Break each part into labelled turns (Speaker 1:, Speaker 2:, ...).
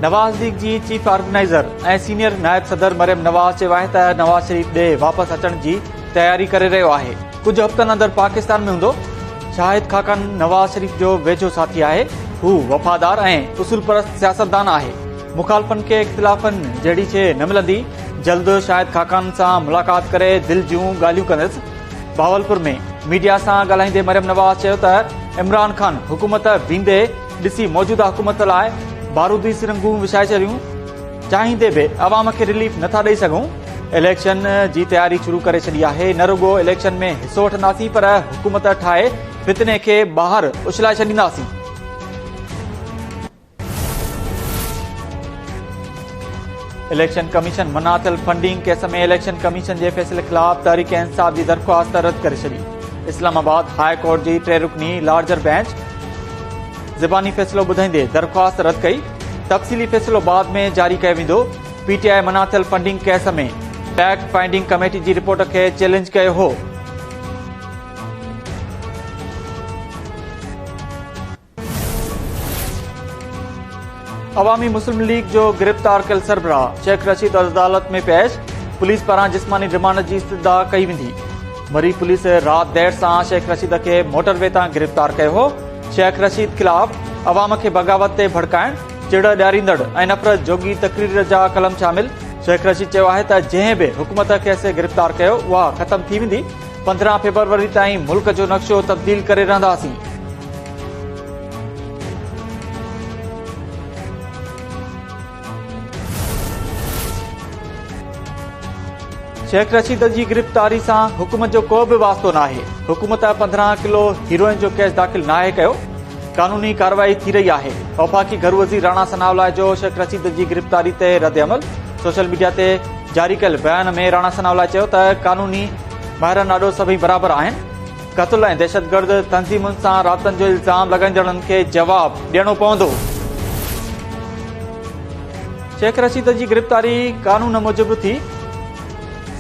Speaker 1: नवाज़ league जी chief organiser ऐं senior नायब सदर मरियम नवाज़ चयो आहे त नवाज़ शरीफ़ ॾे वापसि अचण जी तयारी करे रहियो आहे। कुझु हफ़्तनि अंदरि पाकिस्तान में हूंदो। शाहिद खाकान नवाज़ शरीफ़ जो वेझो साथी आहे। हू वफ़ादार ऐं उसूल परस्त सियासतदान आहे। मुखालफ़नि खे इख़्तिलाफ़नि जहिड़ी शइ न मिलंदी। जल्द शाहिद खाकान सां मुलाक़ात करे दिलि जूं ॻाल्हियूं कंदसि। भावलपुर में मीडिया सां ॻाल्हाईंदे मरियम नवाज़ चयो त इमरान ख़ान हुकूमत बींदे ॾिसी मौजूदा हुकूमत लाइ बारूदी सिरंगूं विछाए छॾियूं। चाहींदे बि अवाम खे रिलीफ नथा ॾेई सघूं। इलेक्शन जी तयारी शुरू करे छॾी आहे। न रुगो इलेक्शन में हिसो वठंदासीं पर हुकूमत ठाहे फितने खे ॿाहिरि उछलाए छॾींदासीं। इलेक्शन कमीशन मना थियल फंडिंग केस में इलेक्शन कमीशन जे फ़ैसिले ख़िलाफ़ तहरीक इंसाफ़ जी दरख़्वास्त रद्द करे छॾी। इस्लामाबाद हाई कोर्ट जी 3 रुकनी लार्जर बेंच ज़बानी फ़ैसिलो ॿुधाईंदे दरख़्वास्त रद्द कई। तफ़सीली फ़ैसिलो बाद में जारी कयो वेंदो। पीटीआई मना थियल फंडिंग केस में फैक्ट फाइंडिंग कमेटी जी रिपोर्ट खे चैलेंज कयो हो। अवामी मुस्लिम लीग जो गिरफ़्तार कयल सरबराह शेख रशीद अदालत में पेश। पुलिस पारां जिस्मानी रिमांड जी इस्तदा कई वेंदी। मरी पुलिस राति देर सां शेख रशीद खे मोटरवे तां गिरफ़्तार कयो हो। शेख रशीद ख़िलाफ़ अवाम खे बग़ावत ते भड़काइण, चिड़ ॾियारींदड़ ऐं नफ़रत जोगी तक़रीर जा कलम शामिल। शेख रशीद चयो आहे त जंहिं बि हुकूमत खे असीं गिरफ़्तार कयो उहा ख़तम थी वेंदी। 15 फ़रवरी ताईं मुल्क जो नक्शो तब्दील करे रहंदासीं। शेख रशीद जी गिरफ़्तारी सां हुकूमत जो को बि वास्तो नाहे। हुकूमत 15 किलो हीरोइन जो केस दाख़िल नाहे कयो। कानूनी कार्रवाई थी रही आहे। वफ़ाक़ी घर वज़ीर राणा सनाउल्लाह जो शेख रशीद जी गिरफ़्तारी ते रद्द अमल। सोशल मीडिया ते जारी कयल बयान में राणा सनाउल्लाह चयो त कानूनी माहिरनि ॾाढो सभई बराबरि आहिनि। क़त्ल ऐं दहशतगर्द तंज़ीमुनि सां राबतनि जो इल्ज़ाम लॻाईंदड़नि खे जवाब ॾियणो पवंदो। शेख रशीद जी गिरफ़्तारी कानून मूजिबि थी।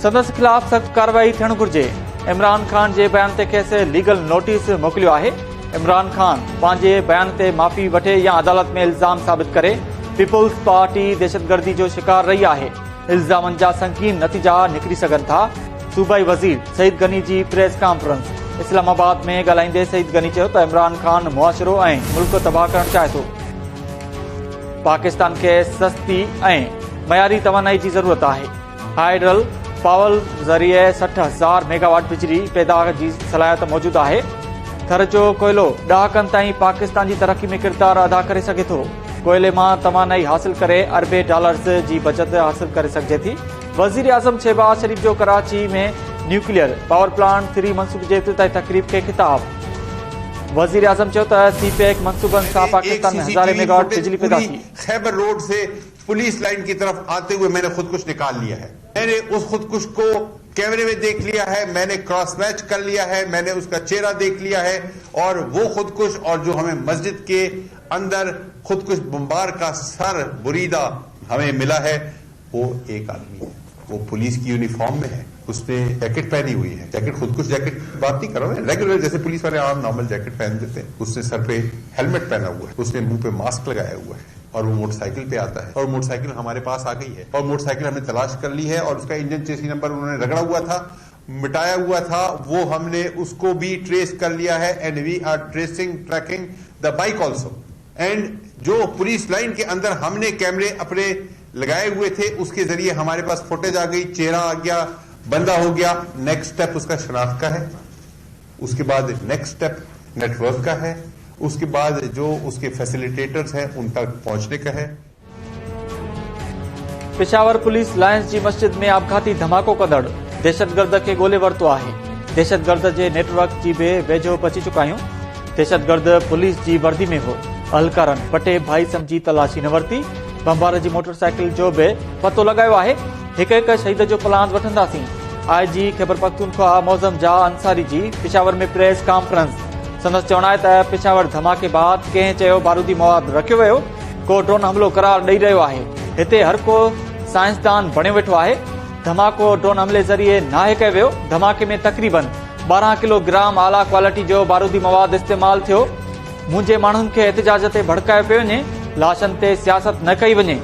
Speaker 1: संदसि ख़िलाफ़ सख़्त कार्रवाई थियणु घुर्जे। इमरान ख़ान जे बयान ते खेसि लीगल नोटिस मोकिलियो आहे। इमरान ख़ान पंहिंजे बयान ते माफ़ी वठे या अदालत में इल्ज़ाम साबित करे। पीपुल्स पार्टी दहशतगर्दी जो शिकार रही आहे। इल्ज़ामनि जा संगीन नतीजा निकिरी सघनि था। सूबाई वज़ीर सईद गनी जी प्रेस कॉन्फ्रेंस। इस्लामाबाद में ॻाल्हाईंदे सईद गनी चयो त इमरान ख़ान मुआशिरो ऐं मुल्क तबाह करणु चाहे थो। पाकिस्तान खे सस्ती ऐं मयारी तवानाई जी ज़रूरत आहे। हाइड्रल पावर ज़रिए 60,000 मेगावाट बिजली पैदा जी सलाहियत मौजूदु आहे। थर जो कोयलो ॾहाकनि ताईं पाकिस्तान जी तरक़ी में किरदारु अदा करे सघे थो। कोयले मां तवानाई हासिल करे अरबे डॉलर्स जी बचत हासिल करे सघिजे थी। वज़ीर आज़म शहबाज शरीफ़ जो कराची में न्यूक्लियर पावर प्लांट 3 मंसूबे जे इफ़्तिताही तक़रीब खे ख़िताब। वज़ीर आज़म चयो त सीपेक मंसूबनि सां पाकिस्तान में 1000 मेगावाट बिजली पैदा थी।
Speaker 2: खैबर रोड से पुलिस लाइन की तरफ आते हुए मैंने खुदकुश निकाल लिया है। मैंने उस खुदकुश को कैमरे में देख लिया है। मैंने क्रॉस मैच कर लिया है। मैंने उसका चेहरा देख लिया है। और वो खुदकुश और जो हमें मस्जिद के अंदर खुदकुश बम्बार का सर बुरीदा हमें मिला है, वो एक आदमी है। वो पुलिस की यूनिफॉर्म में है। उसने जैकेट पहनी हुई है। जैकेट खुदकुश जैकेट बात नहीं कर रहा हूं, रेगुलर जैसे पुलिस वाले आम नॉर्मल जैकेट पहन देते हैं। उसने सर पे हेलमेट पहना हुआ है। उसने मुंह पे मास्क लगाया हुआ है और वो मोटरसाइकिल पे आता है। और मोटरसाइकिल हमारे पास आ गई है और मोटरसाइकिल हमने तलाश कर ली है। और उसका इंजन चेसी नंबर उन्होंने रगड़ा हुआ था, मिटाया हुआ था, वो हमने उसको भी ट्रेस कर लिया है। And we are tracking the bike also. And जो पुलिस लाइन के अंदर हमने कैमरे अपने लगाए हुए थे, उसके जरिए हमारे पास फुटेज आ गई, चेहरा आ गया, बंदा हो गया। नेक्स्ट स्टेप उसका शनाख्त का है। उसके बाद नेक्स्ट स्टेप नेटवर्क का है। उसके बाद जो उसके फैसिलिटेटर्स हैं उन तक पहुंचने का है।
Speaker 1: पेशावर पुलिस लायंस जी मस्जिद में आपघाती धमाको कंदड़ दहशतगर्द खे ॻोल्हे वरितो आहे। दहशतगर्द जे नेटवर्क जी बि वेझो पहुची चुका आहियूं। दहशतगर्द पुलिस जी वर्दी में हो। अहलकारनि पटे भाई समझी तलाशी न वरिती। बम्बार जी मोटरसाइकिल जो बि पतो लॻायो आहे। हिक हिक शहीद जो प्लान वठंदासीं। IG खैबर पख्तूनख्वा मौज़म जा अंसारी जी पेशावर में प्रेस कॉन्फ्रेंस। संदसि चवणु आहे त पेशावर धमाके बाद कंहिं चयो बारूदी मवाद रखियो वियो। को ड्रोन हमलो करार ॾेई रहियो आहे। हिते हर को साइंसदान बणियो वेठो आहे। धमाको ड्रोन हमले ज़रिए नाहे कयो वियो। धमाके में तक़रीबन 12 किलोग्राम आला क्वालिटी जो बारूदी मवाद इस्तेमाल थियो। मुंहिंजे माण्हुनि खे एहतिजाज ते भड़कायो पियो वञे। लाशन ते सियासत न कई वञे।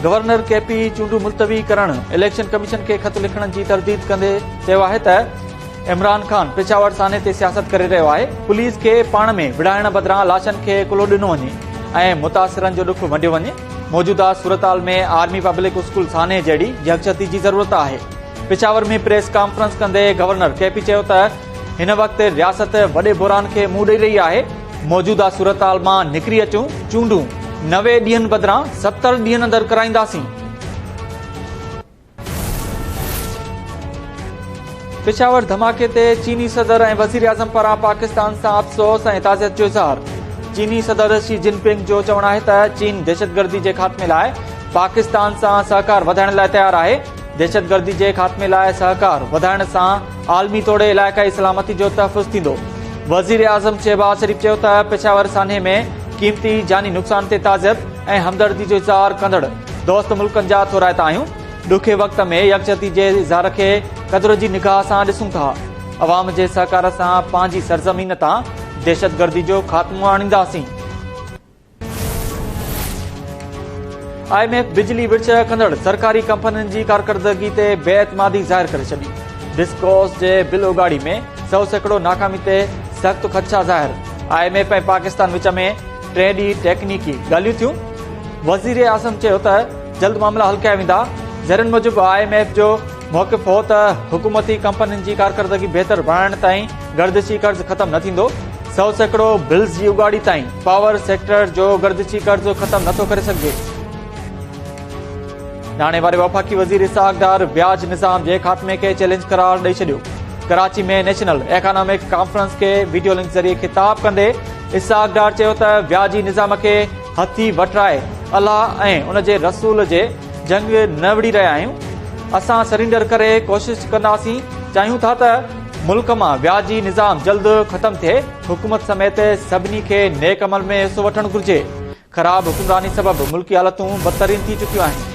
Speaker 1: गवर्नर केपी चूंडू मुलतवी करण इलेक्शन कमीशन के खत लिखण की तरदीद कंदे चयो आहे त इमरान खान पेशावर साने ते सियासत करे रहियो आहे। पुलिस के पाण में विढ़ाइण बदिरां लाशन खे कुलो ॾिनो वञे ऐं मुतासिरनि जो ॾुख वंडियो वञे। मौजूदा सूरतहाल में आर्मी पब्लिक स्कूल साने जहिड़ी यकजहती जी ज़रूरत आहे। पेशावर में प्रेस कॉन्फ्रेंस कंदे गवर्नर केपी चयो त हिन वक़्तु रियासत वॾे बुरान खे मुंहुं ॾेई रही आहे। मौजूदा सूरतहाल मां निकिरी अचूं, चूंडूं 90 ॾींहनि बदिरां 70 ॾींहनि अंदरि कराईंदासीं। पेशावर धमाके ते चीनी सदर ऐं वज़ीर आज़म पारां पाकिस्तान सां अफ़सोस ऐं ताज़ियत जो इज़हार। चीनी सदर शी जिनपिंग जो चवणु आहे त चीन दहशतगर्दी जे ख़ात्मे लाइ पाकिस्तान सां सहकार वधाइण लाइ तयारु आहे। दहशतगर्दी जे ख़ात्मे लाइ सहकार वधाइण सां आलमी तौरु इलाइक़ाई सलामती जो तहफ़ुज़ थींदो। वज़ीर आज़म शहबाज शरीफ़ चयो त पेशावर सान्हे में क़ीमती जानी नुक़सान ते ताज़ियत ऐं हमदर्दी जो इज़हार कंदड़ दोस्त मुल्कनि जा थोराइता आहियूं। ॾुखे वक़्त में यकजहती जे इज़हार खे क़दुर जी निगाह सां ॾिसूं था। अवाम जे सहकार सां पंहिंजी सरज़मीन तां दहशतगर्दी जो ख़ात्मो आणींदासीं। IMF बिजली विर्छ कंदड़ सरकारी कंपनियुनि जी कारकर्दगी ते बेएतमादी ज़ाहिर करे छॾी। डिस्कोस जे बिल उगाड़ी में 100 सैकड़ो नाकामी ते सख़्त ख़दशा ज़ाहिर। IMF ऐं पाकिस्तान विच में 3 ॾींहं टेक्निकी ॻाल्हियूं थियूं। वज़ीर आज़म चयो त जल्द मामला हल कया वेंदा। ज़रनि मूजिबि IMF जो मौक़िफ़ हो त हुकूमती कंपनियुनि जी कारकर्दगी बहितर बणाइण ताईं गर्दिशी कर्ज़ ख़तमु न थींदो। 100 सैकड़ो बिल्स जी उगाड़ी ताईं पावर सेक्टर जो गर्दिशी कर्ज़ ख़तमु नथो करे सघिजे। नाणे वारे वफ़ाक़ी वज़ीर इसहाक़ डार ब्याज निज़ाम जे ख़ात्मे खे चैलेंज करार ॾेई छॾियो। कराची में नेशनल इकॉनॉमिक कॉन्फ्रेंस के वीडियो लिंक ज़रिए ख़िताब कंदे इसहाक़ डार चयो त ब्याजी निज़ाम खे हथी वठराए अल्लाह ऐं उन जे रसूल जे जंग न विड़ी रहिया आहियूं। असां सरेंडर करे कोशिश कंदासीं। चाहियूं था त मुल्क मां ब्याजी निज़ाम जल्द ख़तमु थिए। हुकूमत समेत सभिनी खे नेक अमल में हिसो वठणु घुर्जे। ख़राब हुकुमरानी सबबि मुल्की हालतूं बदतरीन थी चुकियूं आहिनि।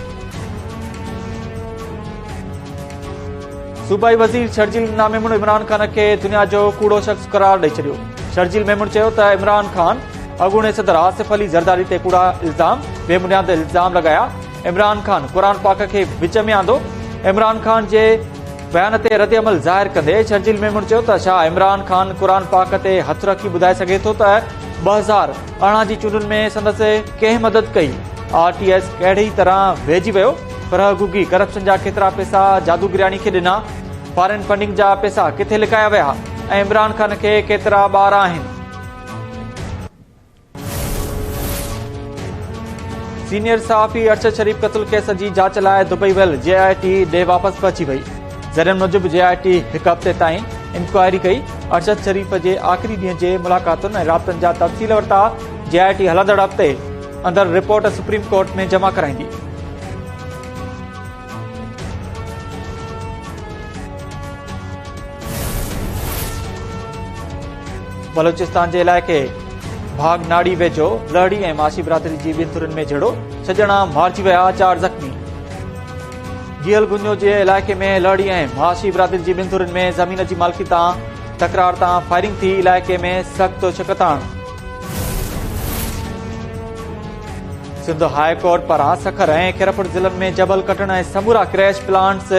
Speaker 1: सूबाई वज़ीर शर्जील नामेमुन इमरान खान खे दुनिया जो कूड़ो शख़्स करार ॾेई छॾियो। शर्जील मेमुन चयो त इमरान खान अॻूणे सदर आसिफ अली ज़रदारी ते कूड़ा इल्ज़ाम बेबुनियाद इल्ज़ाम लॻाया। इमरान खान क़ुर पाक खे विच में आंदो। इमरान खान जे बयान ते रद्द अमल ज़ाहिर कंदे शर्जील मेमुन चयो त छा इमरान खान क़ुर पाक ते हथ रखी ॿुधाए सघे थो त 2018 जी चूंडुनि में संदसि कंहिं मदद कई। RTS कहिड़ी तरह वेझी वियो पर अॻूगी करप्शन जा केतिरा पैसा जादूगिरियाणी खे ॾिना। फॉरेन फंडिंग जा पैसा किथे लिकाया विया ऐं इमरान खान खे केतिरा ॿार आहिनि। सीनियर सहाफ़ी अरशद शरीफ क़त्ल केस जी जांच लाइ दुबई वियल JIT ॾे वापसि पहुची वई। ज़रियनि मूजिबि JIT हिकु हफ़्ते ताईं इंक्वायरी कई। अरशद शरीफ जे आख़िरी ॾींहं जे मुलाक़ातुनि ऐं राब्तनि जा तफ़सील वरिता। JIT हलंदड़ हफ़्ते अंदरि रिपोर्ट सुप्रीम कोर्ट में जमा कराईंदी। बलोचिस्तान जे इलाइक़े भागनाड़ी वेझो लहड़ी ऐं माशी बिरादरी जी ॿिनि धुरनि में झेड़ो। 6 ॼणा मारिजी विया, 4 ज़ख़्मी। गियल गुंजो जे इलाइक़े में लहड़ी ऐं माशी बिरादरी जी ॿिनि धुरनि में ज़मीन जी मालिकी तां तकरार तां फायरिंग थी। इलाइक़े में सख़्त शिकताण। सिंध हाई कोर्ट पारां सखर ऐं खैरपुर ज़िलनि में जबल कटण ऐं समूरा क्रैश प्लांट्स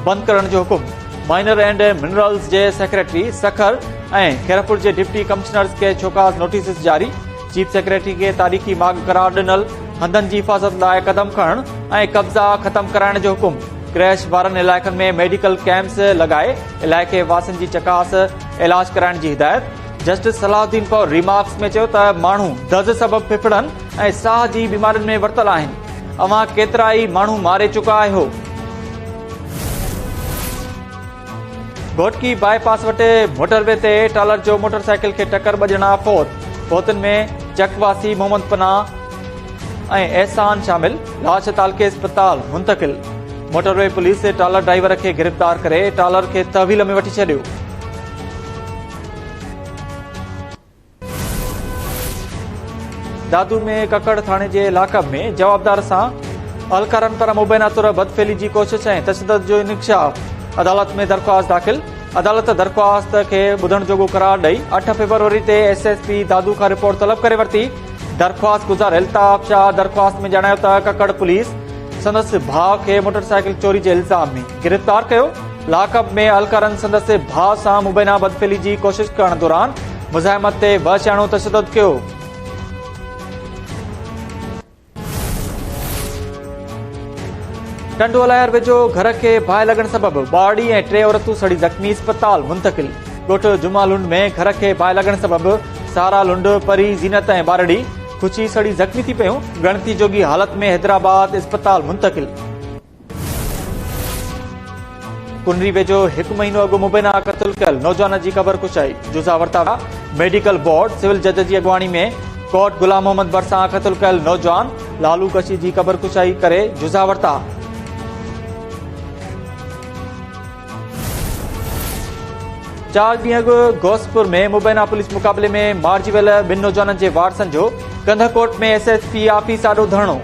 Speaker 1: बंदि करण जो हुकुम। Minor and minerals J secretary Sukkur ऐं खैरपुर जे डिप्टी कमिश्नर्स खे छोकाज़ नोटिस जारी। चीफ सेक्रेटरी खे तारीख़ी माग करार ॾिनल। हंधनि जी हिफ़ाज़त लाइ क़दम खणण ऐं कब्ज़ा ख़तमु कराइण जो हुकुम। क्रैश वारनि इलाइक़नि में मेडिकल कैंप्स लॻाए इलाइक़े वासियुनि जी चकास इलाज कराइण जी हिदायत। जस्टिस सलाहुद्दीन पौर रिमार्क्स में चयो त माण्हू दज़ सबबि फिफड़नि ऐं साह जी बीमारियुनि में वरतल आहिनि। अवां केतिरा ई माण्हू मारे चुका आहियो। घोटकी बाईपास वटि मोटरवे ते टालर जो मोटरसाइकिल खे टक्कर 2 ॼणा फौत। फौतनि में चकवासी मोहम्मद पनाह ऐं एहसान शामिल। लाश तालके अस्पताल मुंतकिल। मोटरवे पुलिस टालर ड्राइवर खे गिरफ़्तार करे टालर खे तहवील में वठी छॾियो। दादू में ककड़ थाणे जे लाकब में जवाबदार सां अलकारनि पर मुबैना तौर बदफेली जी कोशिश ऐं तशदद जो इंकशाफ। अदालत में दरख़्वास्त दाख़िल। अदालत दरख़्वास्त खे ॿुधण जोॻो करार ॾेई 8 फरवरी ते SSP दादू खां रिपोर्ट तलब करे वरिती। दरख़्वास्त गुज़ार अल्ताफ़ शाह दरख़्वास्त में ॼाणायो त ककड़ पुलिस संदसि भाउ खे मोटरसाइकिल चोरी जे इल्ज़ाम में गिरफ़्तार कयो। लाकअप में अलकारनि संदसि भाउ सां मुबैना बदफेली जी कोशिश करण दौरान मुज़ाहिमत ते बशियाणो तशदद कयो। टंडोलायर वेझो घर खे बाहि लॻण सबबि ॿारड़ी ऐं 3 औरतूं सड़ी ज़ख़्मी अस्पताल मुंतक़िल। ॻोठ जुमा लुंड में घर खे बाहि लॻण सबबि सारा लुंड, परी, ज़ीनत ऐं ॿारड़ी खुची सड़ी ज़ख़्मी थी पियूं। गणती जोगी हालत में हैदराबाद अस्पताल मुंतक़िल। कुनरी वेझो 1 महीनो अॻु मुबैना क़त्ल कयल नौजवान जी क़बर कुशाई। जुज़ा वरिता विया। मेडिकल बोर्ड सिविल जज जी अॻवानी में कोर्ट गुलाम मोहम्मद भरिसां क़त्ल कयल नौजवान लालू कशी जी क़बर कुशाई करे जुज़ा वरिता। 4 ॾींहं अॻु घोसपुर में मुबैना पुलिस मुक़ाबले में मारिजी वियल 2 नौजवाननि जे वारसनि जो कंधकोट में SSP आफिस आॾो धरणो।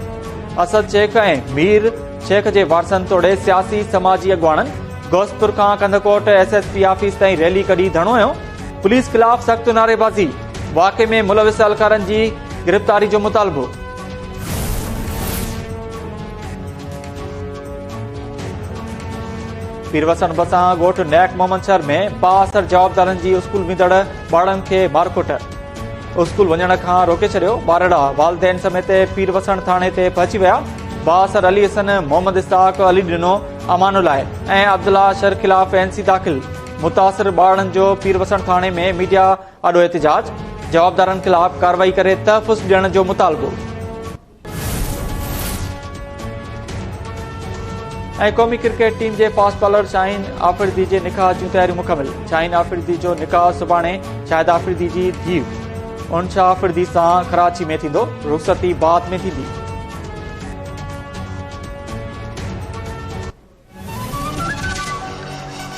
Speaker 1: असद शेख ऐं मीर शेख जे वारसनि तोड़े सियासी समाजी अॻवाननि घोसपुर खां कंधकोट SSP आफिस ताईं रैली कढी धरणो हयो। पुलिस ख़िलाफ़ सख़्त नारेबाज़ी। वाक़े में मुलविस अलकारनि जी गिरफ़्तारी जो मुतालबो। पीरवसन बसां ॻोठ नैक मोहम्मद शहर में बाअसर जवाबदारनि जी स्कूल वेंदड़ ॿारनि खे मारकुट। स्कूल वञण खां रोके छॾियो। ॿारड़ा वालिदैन समेत पीरवसन थाणे ते पहुची विया। बाअसर अली हसन मोहम्मद इस्ताक अली ॾिनो अमानुल्ला ऐं अब्दुल्ला शर ख़िलाफ़ NC दाख़िल। मुतासिर ॿारनि जो पीरवसन थाणे में मीडिया आॾो एहतिजाज। जवाबदारनि ख़िलाफ़ कार्रवाई करे तहफ़ुज़ ॾियण जो मुतालबो। ऐं क़ौमी क्रिकेट टीम जे फास्ट बॉलर शाहीन आफरीदी जे निकाह जूं तयारियूं मुकमिल। शाहीन आफरीदी जो निकाह सुभाणे शाहिद आफरीदी जी धीउ उनशा आफरीदी सां कराची में थींदो। रुख़सती बाद में थींदी।